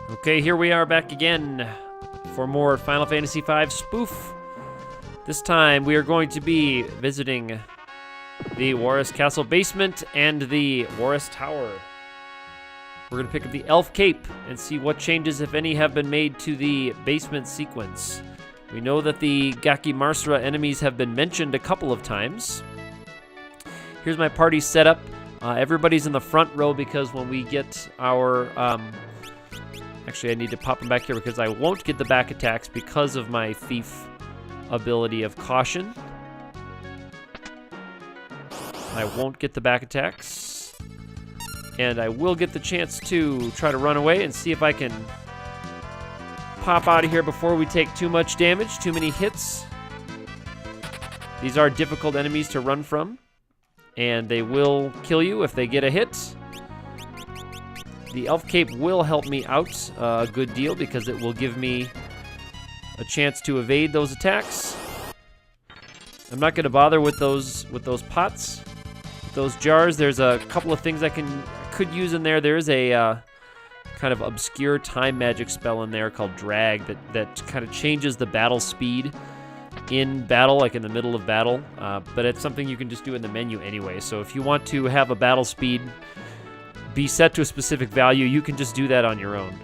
Okay, here we are back again for more Final Fantasy V Spoof. This time we are going to be visiting the Warris Castle basement and the Warris Tower. We're going to pick up the Elf Cape and see what changes, if any, have been made to the basement sequence. We know that the Gaki Marsra enemies have been mentioned a couple of times. Here's my party setup. Everybody's in the front row because when we get our... Actually, I need to pop them back here because I won't get the back attacks because of my thief ability of caution. I won't get the back attacks. And I will get the chance to try to run away and see if I can pop out of here before we take too much damage, too many hits. These are difficult enemies to run from, and they will kill you if they get a hit. The Elf Cape will help me out a good deal because it will give me a chance to evade those attacks. I'm not going to bother with those pots, with those jars. There's a couple of things I could use in there. There is a kind of obscure time magic spell in there called Drag that kind of changes the battle speed in battle, like in the middle of battle. But it's something you can just do in the menu anyway. So if you want to have a battle speed be set to a specific value, you can just do that on your own.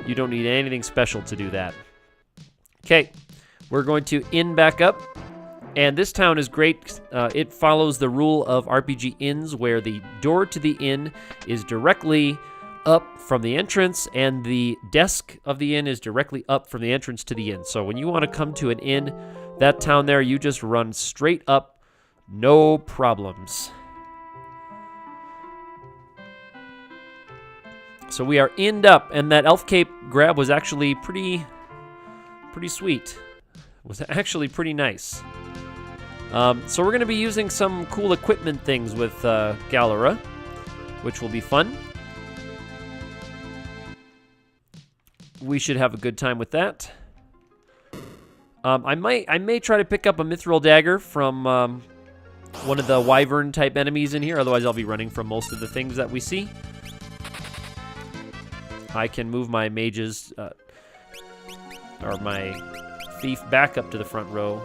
You don't need anything special to do that. Okay, we're going to inn back up. And this town is great. It follows the rule of RPG inns where the door to the inn is directly up from the entrance and the desk of the inn is directly up from the entrance to the inn. So when you want to come to an inn, that town there, you just run straight up, no problems. So we are inned up, and that Elf Cape grab was actually pretty sweet. It was actually pretty nice. So we're going to be using some cool equipment things with Galura, which will be fun. We should have a good time with that. I may try to pick up a Mithril Dagger from one of the Wyvern type enemies in here. Otherwise, I'll be running from most of the things that we see. I can move my mages, or my thief back up to the front row.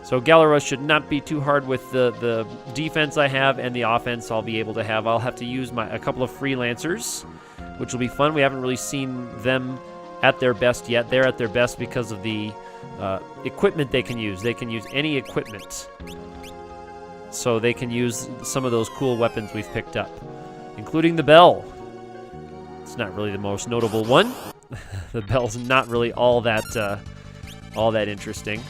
So Galura should not be too hard with the defense I have, and the offense I'll be able to have. I'll have to use a couple of freelancers, which will be fun. We haven't really seen them at their best yet. They're at their best because of the equipment they can use. They can use any equipment. So they can use some of those cool weapons we've picked up, including the bell. It's not really the most notable one. The bell's not really all that interesting.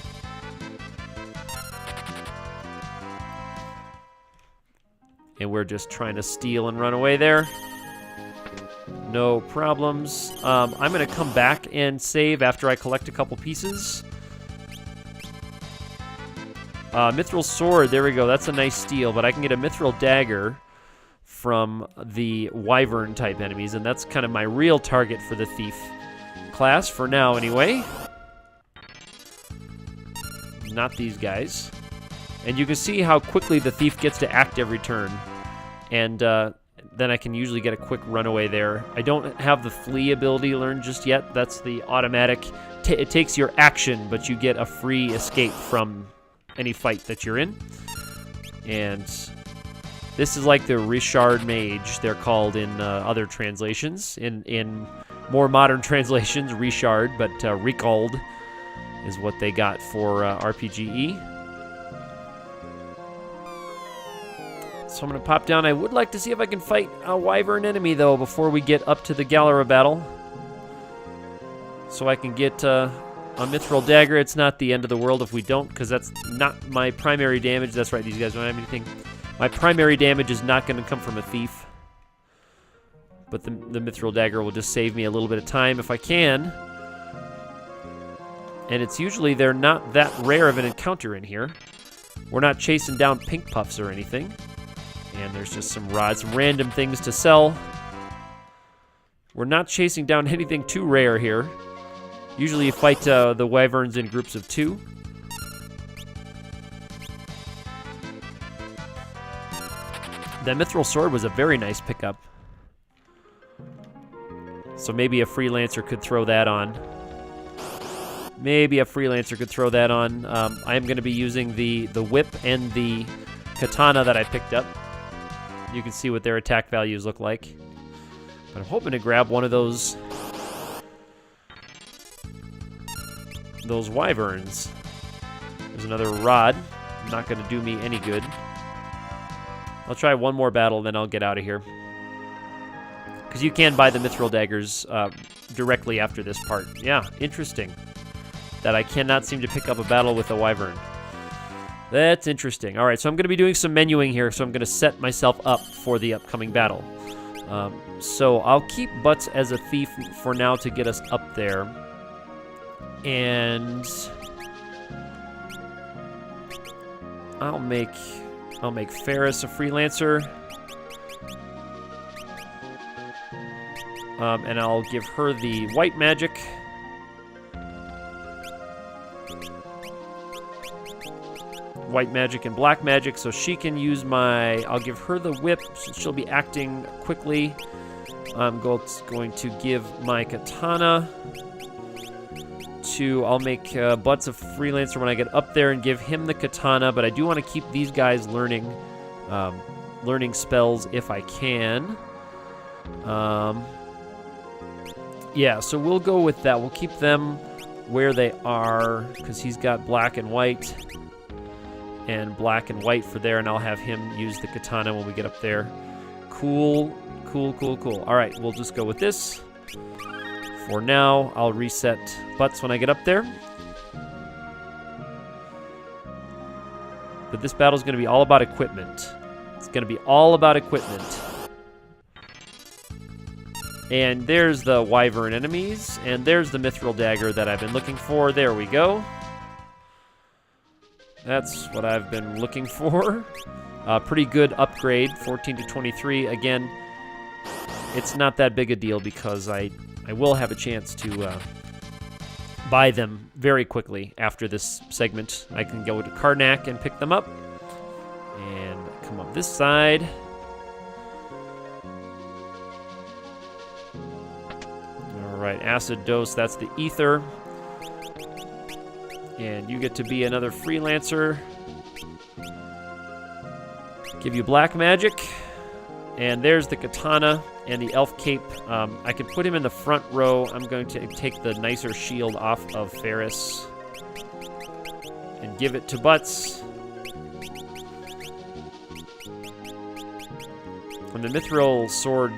And we're just trying to steal and run away there. No problems. I'm going to come back and save after I collect a couple pieces. Mithril Sword, there we go. That's a nice steal, but I can get a Mithril Dagger from the Wyvern type enemies, and that's kind of my real target for the Thief class, for now anyway. Not these guys. And you can see how quickly the Thief gets to act every turn, and then I can usually get a quick runaway there. I don't have the Flee ability learned just yet. That's the automatic. It takes your action, but you get a free escape from any fight that you're in. And this is like the Richard Mage, they're called in other translations. In more modern translations, Richard, but Rickald is what they got for RPGE. So I'm going to pop down. I would like to see if I can fight a Wyvern enemy, though, before we get up to the Galura battle. So I can get a Mithril Dagger. It's not the end of the world if we don't, because that's not my primary damage. That's right, these guys don't have anything. My primary damage is not going to come from a thief. But the Mithril Dagger will just save me a little bit of time if I can. And it's usually they're not that rare of an encounter in here. We're not chasing down pink puffs or anything. And there's just some rods, some random things to sell. We're not chasing down anything too rare here. Usually you fight the Wyverns in groups of 2. That Mithril Sword was a very nice pickup. So maybe a Freelancer could throw that on. Maybe a Freelancer could throw that on. I am going to be using the whip and the katana that I picked up. You can see what their attack values look like. But I'm hoping to grab one of those wyverns. There's another rod. Not going to do me any good. I'll try one more battle, then I'll get out of here. Because you can buy the mithril daggers directly after this part. Yeah, interesting. That I cannot seem to pick up a battle with a wyvern. That's interesting. All right, so I'm going to be doing some menuing here, so I'm going to set myself up for the upcoming battle. So I'll keep Butts as a thief for now to get us up there. And I'll make Ferris a Freelancer. And I'll give her the white magic. White magic and black magic, so she can use I'll give her the whip, since she'll be acting quickly. I'm going to give my katana I'll make Butts a Freelancer when I get up there and give him the katana, but I do want to keep these guys learning spells if I can. Yeah, so we'll go with that. We'll keep them where they are, because he's got black and white for there, and I'll have him use the katana when we get up there. Cool. All right, we'll just go with this. For now, I'll reset Butts when I get up there. But this battle's going to be all about equipment. It's going to be all about equipment. And there's the wyvern enemies, and there's the mithril dagger that I've been looking for. There we go. That's what I've been looking for. Pretty good upgrade, 14 to 23. Again, it's not that big a deal because I will have a chance to buy them very quickly after this segment. I can go to Karnak and pick them up. And come up this side. Alright, acid dose, that's the ether. And you get to be another Freelancer. Give you black magic. And there's the katana and the elf cape. I can put him in the front row. I'm going to take the nicer shield off of Ferris and give it to Butts. And the mithril sword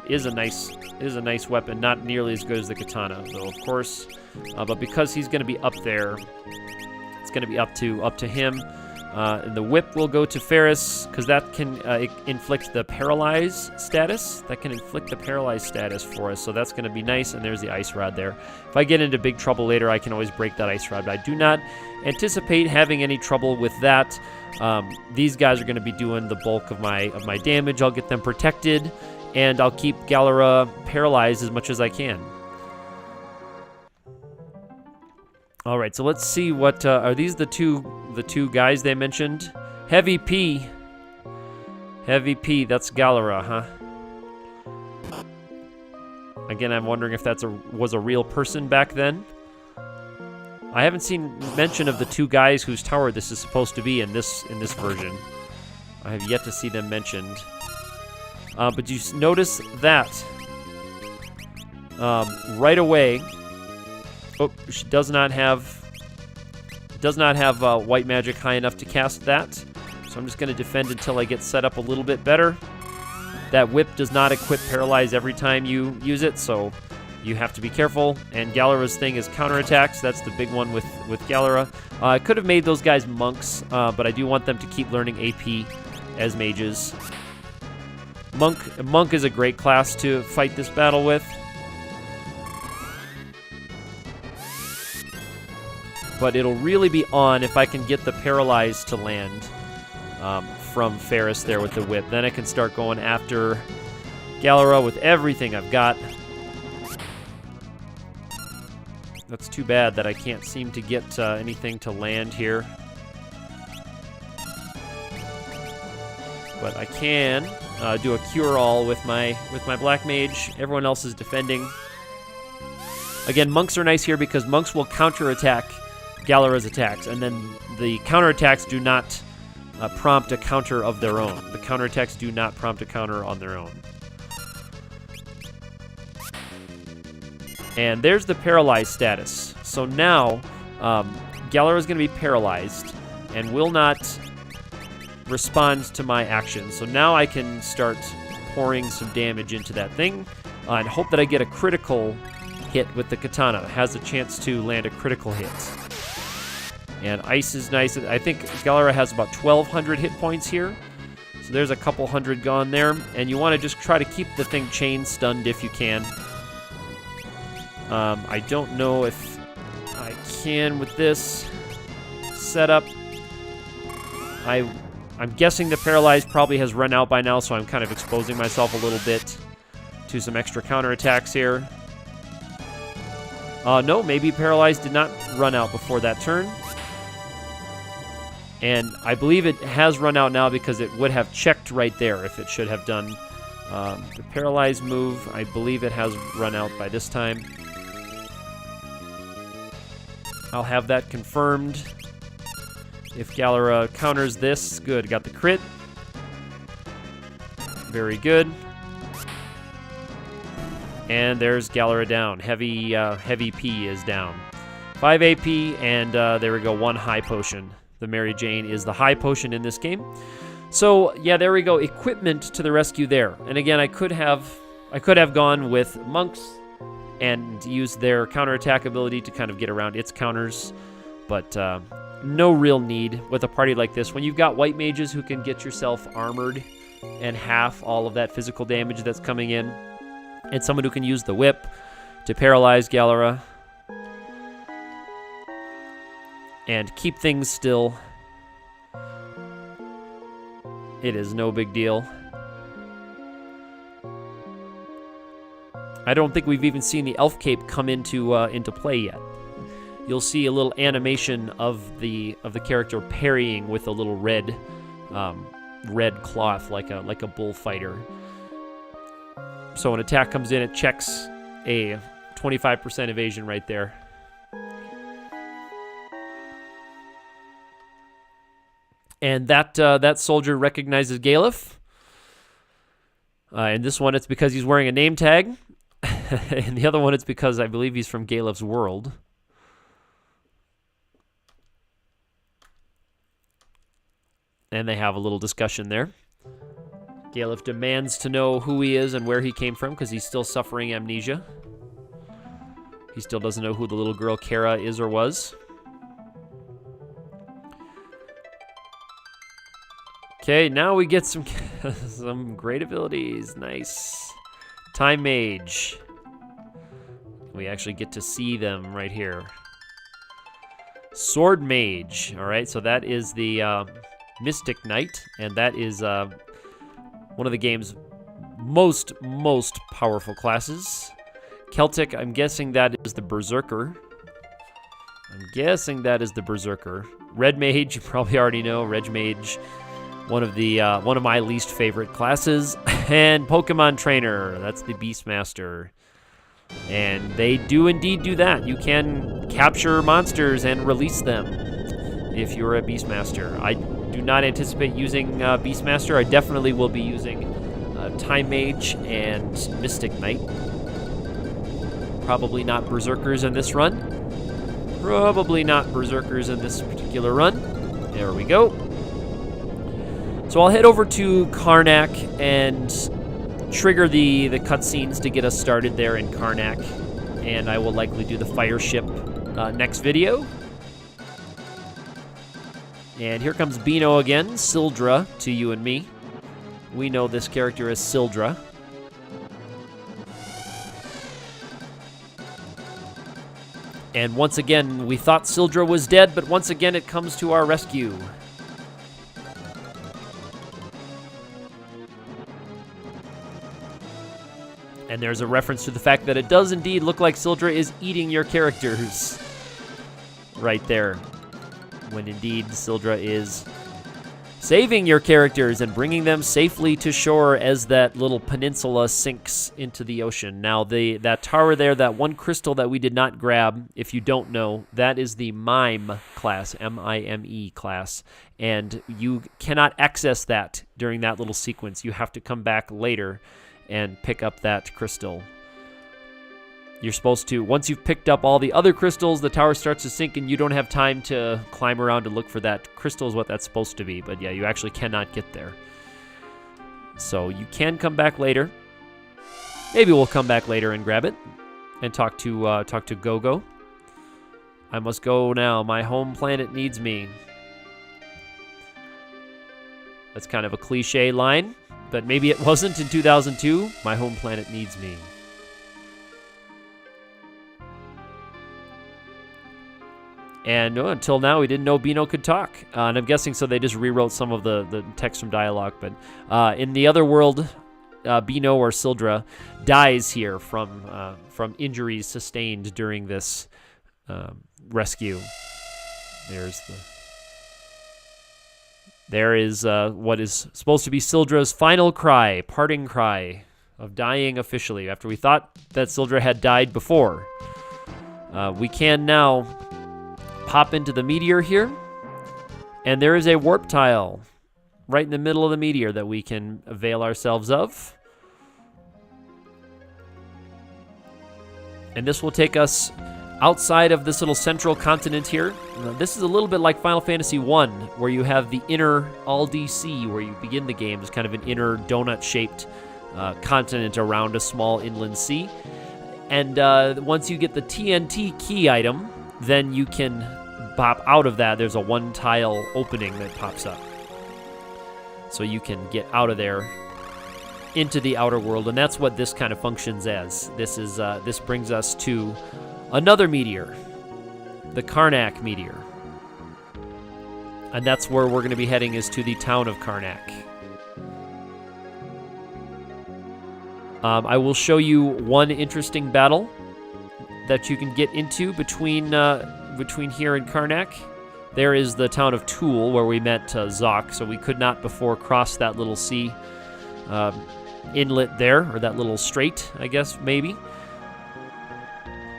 is a nice weapon, not nearly as good as the katana, though, of course. But because he's going to be up there, it's going to be up to him. And the whip will go to Ferris, because that can inflict the paralyze status. That can inflict the paralyze status for us, so that's going to be nice. And there's the ice rod there. If I get into big trouble later, I can always break that ice rod. But I do not anticipate having any trouble with that. These guys are going to be doing the bulk of my damage. I'll get them protected, and I'll keep Galura paralyzed as much as I can. All right, so let's see what are these the two guys they mentioned? Heavy P, that's Galura, huh? Again, I'm wondering if was a real person back then. I haven't seen mention of the two guys whose tower this is supposed to be in this version. I have yet to see them mentioned. But you notice that right away. Oh, she does not have white magic high enough to cast that. So I'm just going to defend until I get set up a little bit better. That whip does not equip paralyze every time you use it, so you have to be careful. And Galura's thing is counterattacks. That's the big one with Galura. I could have made those guys monks, but I do want them to keep learning AP as mages. Monk is a great class to fight this battle with. But it'll really be on if I can get the paralyze to land from Ferris there with the whip. Then I can start going after Galura with everything I've got. That's too bad that I can't seem to get anything to land here. But I can do a cure-all with my Black Mage. Everyone else is defending. Again, monks are nice here because monks will counter-attack Galura's attacks, and then the counterattacks do not prompt a counter of their own. The counterattacks do not prompt a counter on their own. And there's the paralyzed status. So now, Galura is going to be paralyzed and will not respond to my action. So now I can start pouring some damage into that thing and hope that I get a critical hit with the katana. It has a chance to land a critical hit. And ice is nice. I think Galura has about 1,200 hit points here. So there's a couple hundred gone there. And you want to just try to keep the thing chain stunned if you can. I don't know if I can with this setup. I'm guessing the paralyzed probably has run out by now, so I'm kind of exposing myself a little bit to some extra counterattacks here. No, maybe paralyzed did not run out before that turn. And I believe it has run out now because it would have checked right there if it should have done. The paralyzed move, I believe it has run out by this time. I'll have that confirmed. If Galura counters this, good. Got the crit. Very good. And there's Galura down. Heavy P is down. 5 AP, and there we go, 1 high potion. The Mary Jane is the high potion in this game. So, yeah, there we go. Equipment to the rescue there. And again, I could have gone with monks and used their counterattack ability to kind of get around its counters. But no real need with a party like this. When you've got white mages who can get yourself armored and half all of that physical damage that's coming in, and someone who can use the whip to paralyze Galura and keep things still, it is no big deal. I don't think we've even seen the elf cape come into play yet. You'll see a little animation of the character parrying with a little red cloth like a bullfighter. So an attack comes in, it checks a 25% evasion right there. And that soldier recognizes Galuf. And this one, it's because he's wearing a name tag. And the other one, it's because I believe he's from Galuf's world. And they have a little discussion there. Galuf demands to know who he is and where he came from because he's still suffering amnesia. He still doesn't know who the little girl Kara is or was. Okay, now we get some great abilities. Nice. Time Mage. We actually get to see them right here. Sword Mage. All right, so that is the Mystic Knight, and that is one of the game's most powerful classes. Celtic, I'm guessing that is the Berserker. Red Mage, you probably already know. Red Mage, one of my least favorite classes. And Pokemon Trainer, that's the Beastmaster. And they do indeed do that. You can capture monsters and release them if you're a Beastmaster. I do not anticipate using Beastmaster. I definitely will be using Time Mage and Mystic Knight. Probably not Berserkers in this run. Probably not Berserkers in this particular run. There we go. So I'll head over to Karnak and trigger the cutscenes to get us started there in Karnak. And I will likely do the fire ship next video. And here comes Beano again, Sildra to you and me. We know this character as Sildra. And once again, we thought Sildra was dead, but once again it comes to our rescue. And there's a reference to the fact that it does indeed look like Sildra is eating your characters. Right there. When indeed Sildra is saving your characters and bringing them safely to shore as that little peninsula sinks into the ocean. Now, that tower there, that one crystal that we did not grab, if you don't know, that is the MIME class, M-I-M-E class, and you cannot access that during that little sequence. You have to come back later and pick up that crystal. You're supposed to, once you've picked up all the other crystals, the tower starts to sink and you don't have time to climb around to look for that crystal is what that's supposed to be. But yeah, you actually cannot get there. So you can come back later. Maybe we'll come back later and grab it and talk to Gogo. I must go now. My home planet needs me. That's kind of a cliche line, but maybe it wasn't in 2002. My home planet needs me. And until now, we didn't know Beano could talk. And I'm guessing so they just rewrote some of the text from dialogue. But in the other world, Beano or Sildra dies here from injuries sustained during this rescue. There is what is supposed to be Sildra's final cry, parting cry of dying officially. After we thought that Sildra had died before, we can now pop into the meteor here, and there is a warp tile right in the middle of the meteor that we can avail ourselves of. And this will take us outside of this little central continent here. This is a little bit like Final Fantasy I, where you have the inner All-DC, where you begin the game as kind of an inner donut-shaped continent around a small inland sea. And once you get the TNT key item, then you can pop out of that. There's a one-tile opening that pops up. So you can get out of there into the outer world, and that's what this kind of functions as. This brings us to another meteor, the Karnak meteor. And that's where we're going to be heading, is to the town of Karnak. I will show you one interesting battle that you can get into between here and Karnak. There is the town of Toul, where we met Zoc, so we could not before cross that little sea inlet there, or that little strait, I guess, maybe.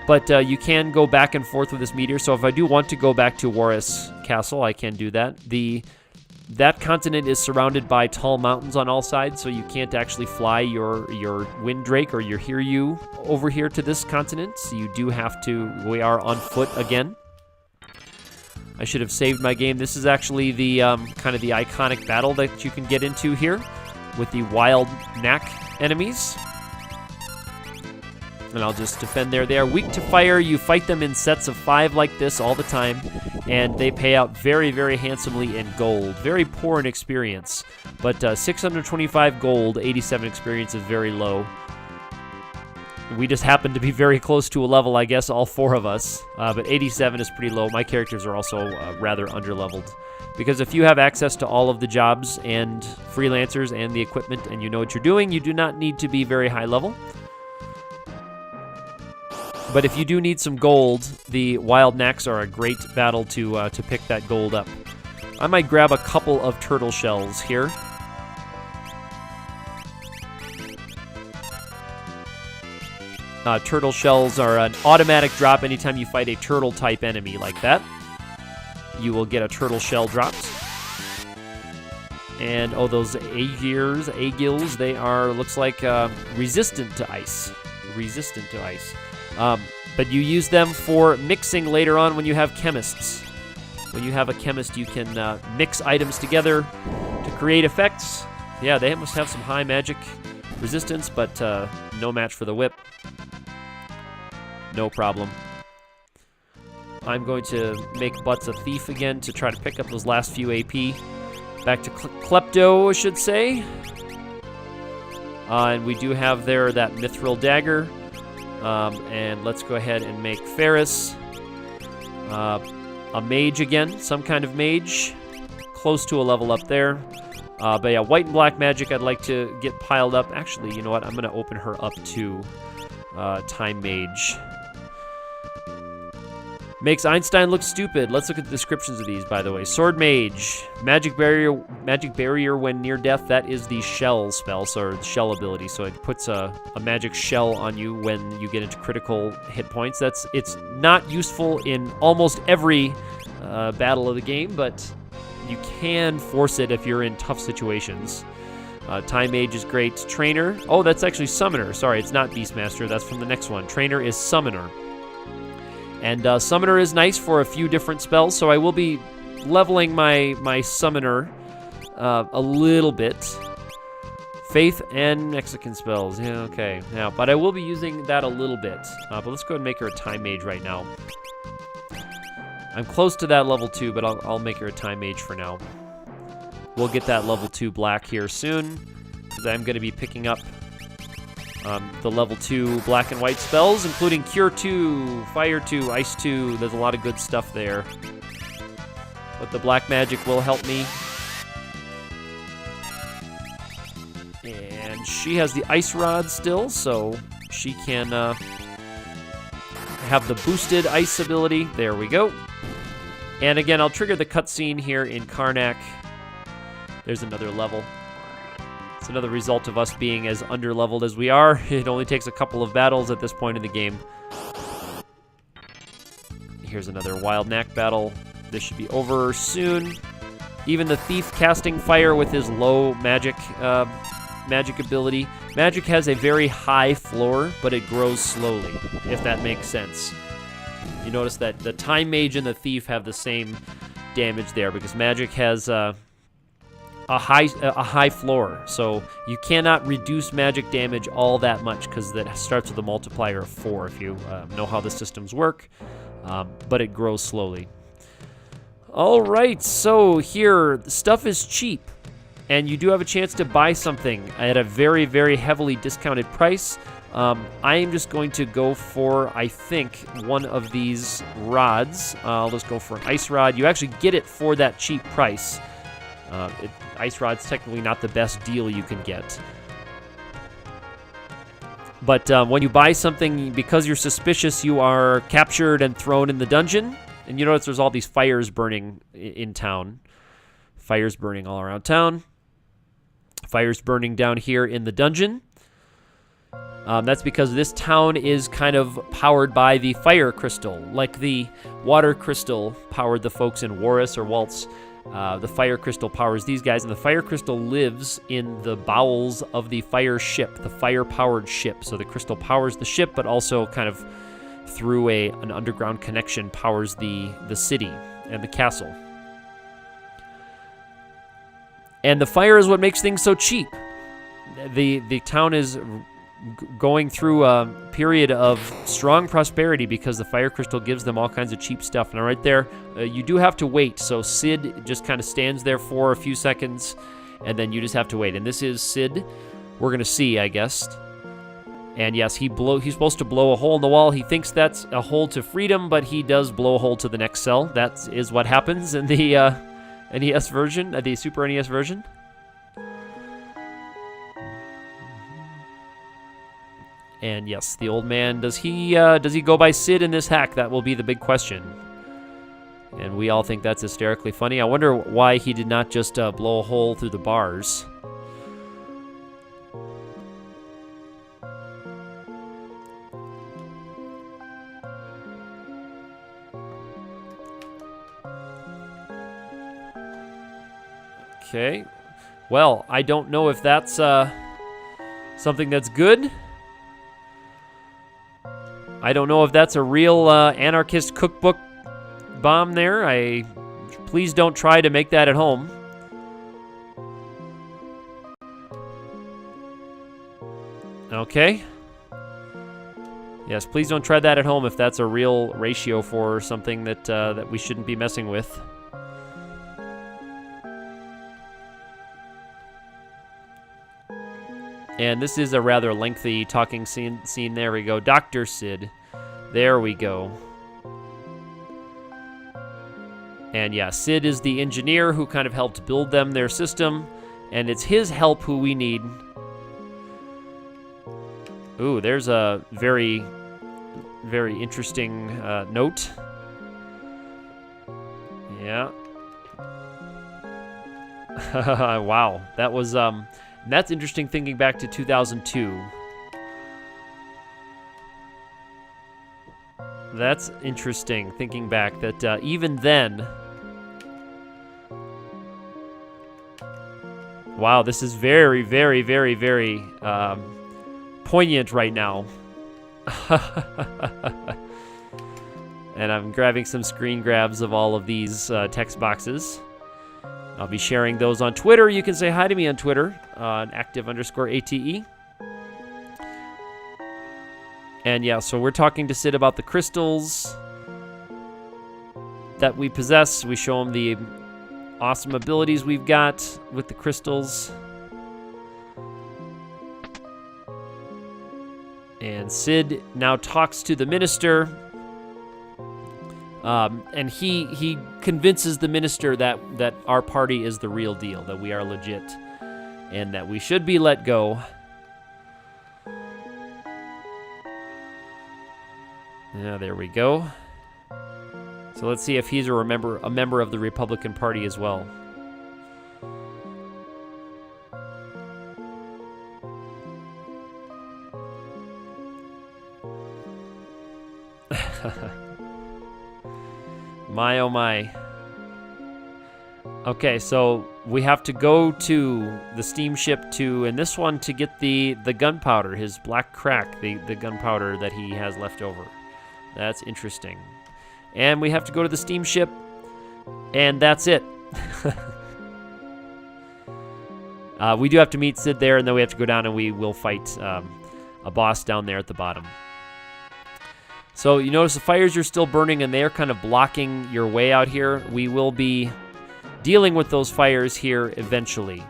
But you can go back and forth with this meteor, so if I do want to go back to Warris Castle, I can do that. That continent is surrounded by tall mountains on all sides, so you can't actually fly your Windrake or your Hiryu over here to this continent. So you do have to, we are on foot again. I should have saved my game. This is actually the kind of the iconic battle that you can get into here with the wild knack enemies. And I'll just defend there. They are weak to fire. You fight them in sets of 5 like this all the time, and they pay out very, very handsomely in gold. Very poor in experience, but 625 gold, 87 experience is very low. We just happen to be very close to a level, I guess, all 4 of us, but 87 is pretty low. My characters are also rather underleveled, because if you have access to all of the jobs and freelancers and the equipment and you know what you're doing, you do not need to be very high level. But if you do need some gold, the wild knacks are a great battle to pick that gold up. I might grab a couple of turtle shells here. Turtle shells are an automatic drop anytime you fight a turtle-type enemy like that. You will get a turtle shell dropped. And, oh, those Agils, they are, looks like, resistant to ice. Resistant to ice. But you use them for mixing later on when you have chemists. When you have a chemist, you can mix items together to create effects. Yeah, they must have some high magic resistance, but no match for the whip. No problem. I'm going to make Butts a thief again to try to pick up those last few AP. Back to Klepto, I should say. And we do have there that Mithril Dagger. And let's go ahead and make Ferris a mage again, some kind of mage, close to a level up there. But yeah, white and black magic I'd like to get piled up. Actually, you know what? I'm going to open her up to Time Mage. Makes Einstein look stupid. Let's look at the descriptions of these, by the way. Sword Mage. Magic barrier when near death. That is the shell spell, so shell ability. So it puts a magic shell on you when you get into critical hit points. It's not useful in almost every battle of the game, but you can force it if you're in tough situations. Time Mage is great. Trainer. Oh, that's actually Summoner. Sorry, it's not Beastmaster. That's from the next one. Trainer is Summoner. And Summoner is nice for a few different spells, so I will be leveling my Summoner a little bit. Faith and Mexican spells. Yeah, okay. Now, but I will be using that a little bit. But let's go ahead and make her a Time Mage right now. I'm close to that level 2, but I'll make her a Time Mage for now. We'll get that level 2 black here soon, because I'm going to be picking up the level 2 black and white spells, including Cure 2, Fire 2, Ice 2. There's a lot of good stuff there. But the black magic will help me. And she has the Ice Rod still, so she can have the boosted Ice ability. There we go. And again, I'll trigger the cutscene here in Karnak. There's another level. It's another result of us being as under-leveled as we are. It only takes a couple of battles at this point in the game. Here's another Wild Knack battle. This should be over soon. Even the Thief casting fire with his low magic ability. Magic has a very high floor, but it grows slowly, if that makes sense. You notice that the Time Mage and the Thief have the same damage there, because magic has a high floor, so you cannot reduce magic damage all that much, because that starts with a multiplier of 4 if you know how the systems work, but it grows slowly. All right, so here, stuff is cheap, and you do have a chance to buy something at a very, very heavily discounted price. I am just going to go for, I think, one of these rods. I'll just go for an Ice Rod. You actually get it for that cheap price. Ice Rod's technically not the best deal you can get. But when you buy something, because you're suspicious, you are captured and thrown in the dungeon. And you notice there's all these fires burning in town. Fires burning all around town. Fires burning down here in the dungeon. That's because this town is kind of powered by the fire crystal. Like the water crystal powered the folks in Warris or Waltz. The fire crystal powers these guys, and the fire crystal lives in the bowels of the fire ship, the fire-powered ship. So the crystal powers the ship, but also kind of through an underground connection powers the city and the castle. And the fire is what makes things so cheap. The town is going through a period of strong prosperity because the fire crystal gives them all kinds of cheap stuff. Now right there, you do have to wait. So Sid just kind of stands there for a few seconds, and then you just have to wait. And this is Sid. We're going to see, I guess. And yes, he's supposed to blow a hole in the wall. He thinks that's a hole to freedom, but he does blow a hole to the next cell. That is what happens in the NES version, the Super NES version. And yes, the old man, does he go by Sid in this hack? That will be the big question. And we all think that's hysterically funny. I wonder why he did not just blow a hole through the bars. Okay. Well, I don't know if that's something that's good. I don't know if that's a real anarchist cookbook bomb there. Please don't try to make that at home. Okay. Yes, please don't try that at home if that's a real ratio for something that we shouldn't be messing with. And this is a rather lengthy talking scene. There we go. Dr. Sid. There we go. And yeah, Sid is the engineer who kind of helped build them their system. And it's his help who we need. Ooh, there's a very, very interesting note. Yeah. Wow. That was, that's interesting thinking back to 2002. That's interesting thinking back that even then... Wow, this is very, very, very, very poignant right now. And I'm grabbing some screen grabs of all of these text boxes. I'll be sharing those on Twitter. You can say hi to me on Twitter, on active_ATE. And yeah, so we're talking to Sid about the crystals that we possess. We show him the awesome abilities we've got with the crystals. And Sid now talks to the minister. And he convinces the minister that our party is the real deal, that we are legit, and that we should be let go. Yeah, there we go. So let's see if he's a member of the Republican Party as well. My, oh my. Okay, so we have to go to the steamship in this one to get the gunpowder, his black crack, the gunpowder that he has left over. That's interesting. And we have to go to the steamship, and that's it. We do have to meet Sid there, and then we have to go down and we will fight a boss down there at the bottom. So you notice the fires are still burning, and they are kind of blocking your way out here. We will be dealing with those fires here eventually.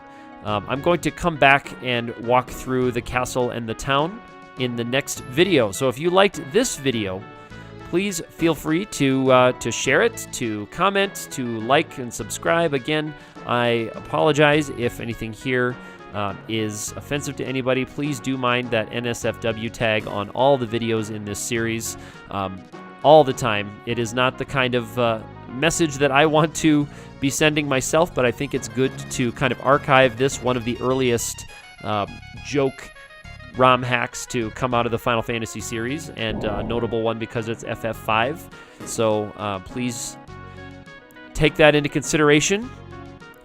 I'm going to come back and walk through the castle and the town in the next video. So if you liked this video, please feel free to share it, to comment, to like and subscribe. Again, I apologize if anything here is offensive to anybody. Please do mind that NSFW tag on all the videos in this series all the time. It is not the kind of message that I want to be sending myself, but I think it's good to kind of archive this, one of the earliest joke ROM hacks to come out of the Final Fantasy series, and a notable one because it's FF5. So please take that into consideration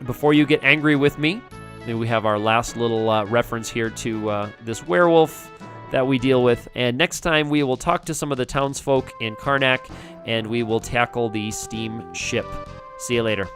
before you get angry with me. And we have our last little reference here to this werewolf that we deal with. And next time we will talk to some of the townsfolk in Karnak, and we will tackle the steamship. See you later.